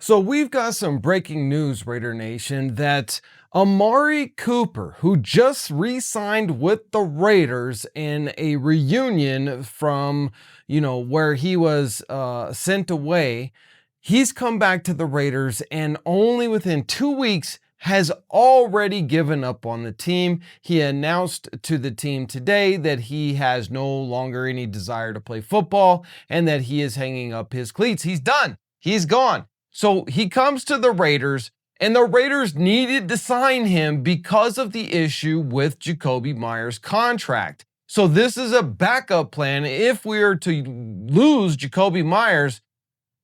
So we've got some breaking news, Raider Nation, that Amari Cooper, who just re-signed with the Raiders in a reunion from, where he was sent away, he's come back to the Raiders and only within 2 weeks has already given up on the team. He announced to the team today that he has no longer any desire to play football and that he is hanging up his cleats. He's done. He's gone. So he comes to the Raiders, and the Raiders needed to sign him because of the issue with Jacobe Meyers' contract. So this is a backup plan. If we are to lose Jacobe Meyers,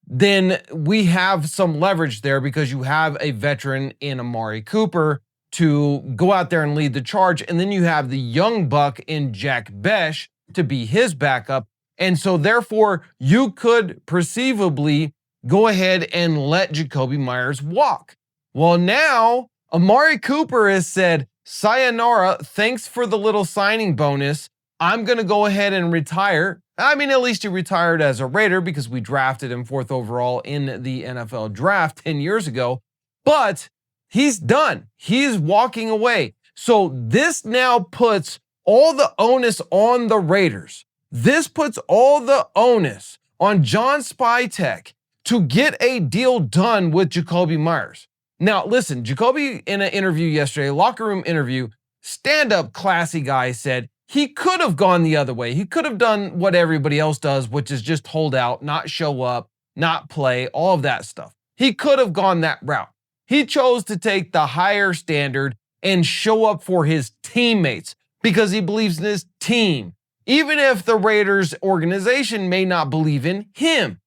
then we have some leverage there because you have a veteran in Amari Cooper to go out there and lead the charge. And then you have the young buck in Jacobe to be his backup. And so therefore you could perceivably go ahead and let Jacobe Meyers walk. Well, now Amari Cooper has said, sayonara, thanks for the little signing bonus. I'm going to go ahead and retire. I mean, at least he retired as a Raider because we drafted him 4th overall in the NFL draft 10 years ago. But he's done. He's walking away. So this now puts all the onus on the Raiders. This puts all the onus on John Spytek to get a deal done with Jacobe Meyers. Now, listen, Jacobe in an interview yesterday, locker room interview, stand-up classy guy said he could have gone the other way. He could have done what everybody else does, which is just hold out, not show up, not play, all of that stuff. He could have gone that route. He chose to take the higher standard and show up for his teammates because he believes in his team, even if the Raiders organization may not believe in him.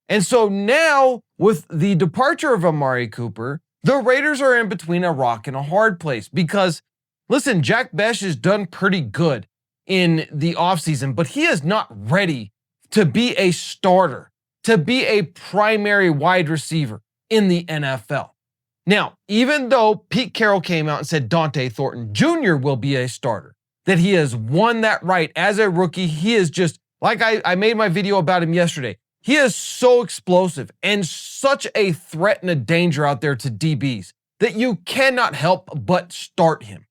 And so now, with the departure of Amari Cooper, the Raiders are in between a rock and a hard place because, listen, Jacobe has done pretty good in the offseason, but he is not ready to be a starter, to be a primary wide receiver in the NFL. Now, even though Pete Carroll came out and said Dante Thornton Jr. will be a starter, that he has won that right as a rookie, he is just, like I made my video about him yesterday, he is so explosive and such a threat and a danger out there to DBs that you cannot help but start him.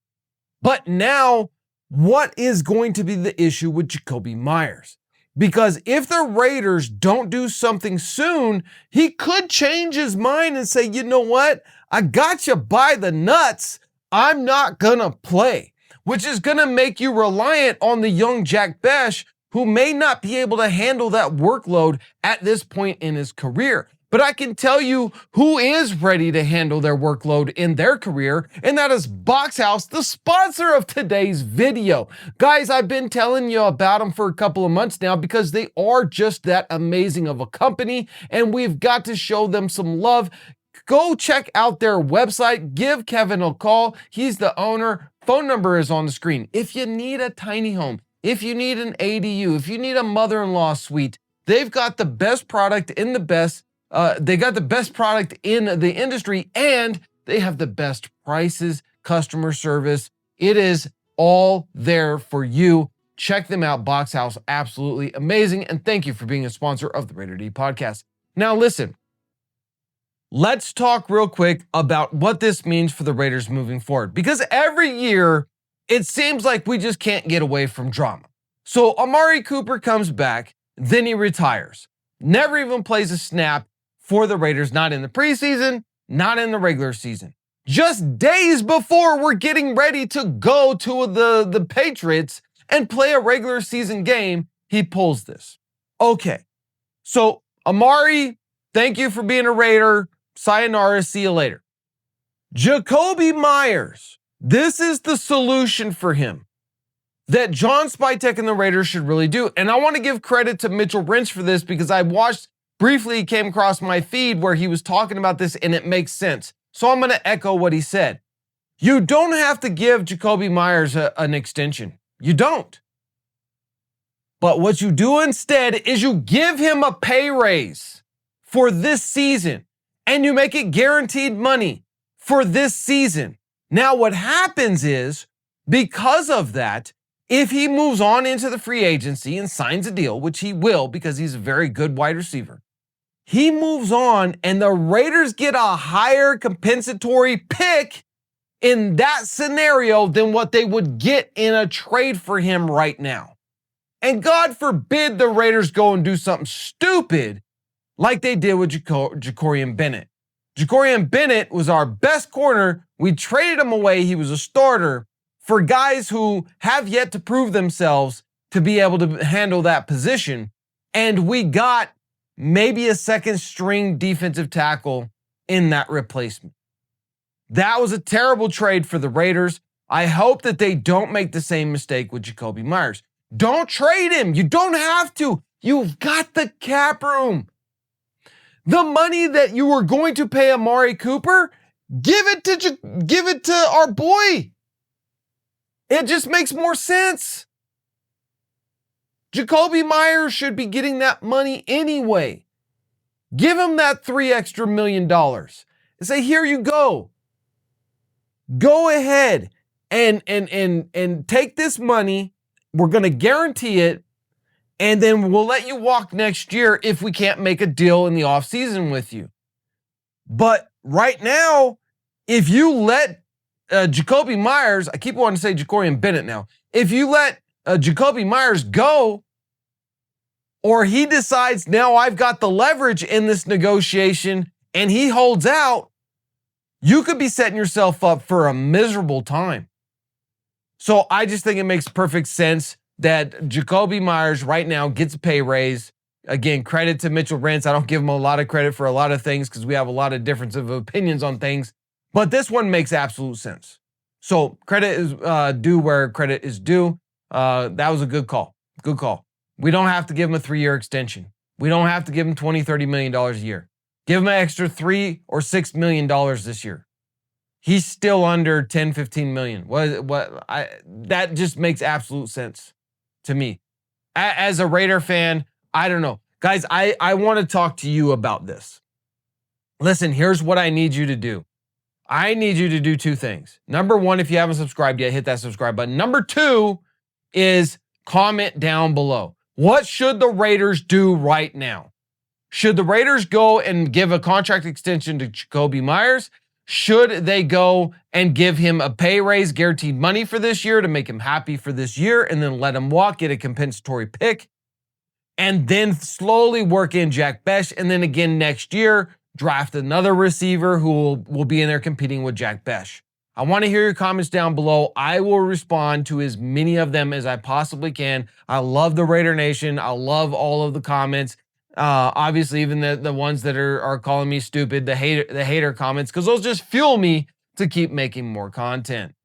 But now, what is going to be the issue with Jacobe Meyers? Because if the Raiders don't do something soon, he could change his mind and say, you know what? I got you by the nuts. I'm not going to play, which is going to make you reliant on the young Jacobe, who may not be able to handle that workload at this point in his career. But I can tell you who is ready to handle their workload in their career, and that is Box House, the sponsor of today's video. Guys, I've been telling you about them for a couple of months now because they are just that amazing of a company, and we've got to show them some love. Go check out their website. Give Kevin a call. He's the owner. Phone number is on the screen. If you need a tiny home, if you need an ADU, if you need a mother-in-law suite, they've got the best product in the best. They got the best product in the industry, and they have the best prices, customer service. It is all there for you. Check them out. Box House, absolutely amazing. And thank you for being a sponsor of the Raider D podcast. Now listen, let's talk real quick about what this means for the Raiders moving forward, because every year it seems like we just can't get away from drama. So Amari Cooper comes back, then he retires. Never even plays a snap for the Raiders, not in the preseason, not in the regular season. Just days before we're getting ready to go to the Patriots and play a regular season game, he pulls this. Okay, so Amari, thank you for being a Raider. Sayonara, see you later. Jacobe Meyers, this is the solution for him that John Spytek and the Raiders should really do. And I want to give credit to Mitchell Wrench for this because I watched, briefly came across my feed where he was talking about this and it makes sense. So I'm going to echo what he said. You don't have to give Jacobe Meyers an extension. You don't. But what you do instead is you give him a pay raise for this season and you make it guaranteed money for this season. Now, what happens is, because of that, if he moves on into the free agency and signs a deal, which he will because he's a very good wide receiver, He moves on, and the Raiders get a higher compensatory pick in that scenario than what they would get in a trade for him right now. And God forbid the Raiders go and do something stupid like they did with Jacobe Bennett. Jacobe Bennett was our best corner. We traded him away. He was a starter for guys who have yet to prove themselves to be able to handle that position. And we got maybe a second string defensive tackle in that replacement. That was a terrible trade for the Raiders. I hope that they don't make the same mistake with Jacobe Meyers. Don't trade him. You don't have to. You've got the cap room. The money that you were going to pay Amari Cooper, give it to our boy. It just makes more sense. Jacobe Meyers should be getting that money anyway. Give him that $3 million extra and say, here you go. Go ahead and take this money. We're going to guarantee it. And then we'll let you walk next year if we can't make a deal in the offseason with you. But right now, if you let Jacobe Meyers, I keep wanting to say Jacobe Bennett now. If you let Jacobe Meyers go, or he decides now I've got the leverage in this negotiation and he holds out, you could be setting yourself up for a miserable time. So I just think it makes perfect sense that Jacobe Meyers right now gets a pay raise. Again, credit to Mitchell Rentz. I don't give him a lot of credit for a lot of things because we have a lot of difference of opinions on things. But this one makes absolute sense. So credit is due where credit is due. That was a good call. Good call. We don't have to give him a 3-year extension. We don't have to give him $20, $30 million a year. Give him an extra $3 or $6 million this year. He's still under 10, 15 million. That just makes absolute sense to me. As a Raider fan, I don't know. Guys, I want to talk to you about this. Listen, here's what I need you to do. I need you to do 2 things. Number 1, if you haven't subscribed yet, hit that subscribe button. Number 2 is comment down below. What should the Raiders do right now? Should the Raiders go and give a contract extension to Jacobe Meyers? Should they go and give him a pay raise, guaranteed money for this year to make him happy for this year, and then let him walk, get a compensatory pick, and then slowly work in Jack Bech, and then again next year, draft another receiver who will be in there competing with Jack Bech? I want to hear your comments down below. I will respond to as many of them as I possibly can. I love the Raider Nation. I love all of the comments. Obviously, even the ones that are calling me stupid, the hater comments, because those just fuel me to keep making more content.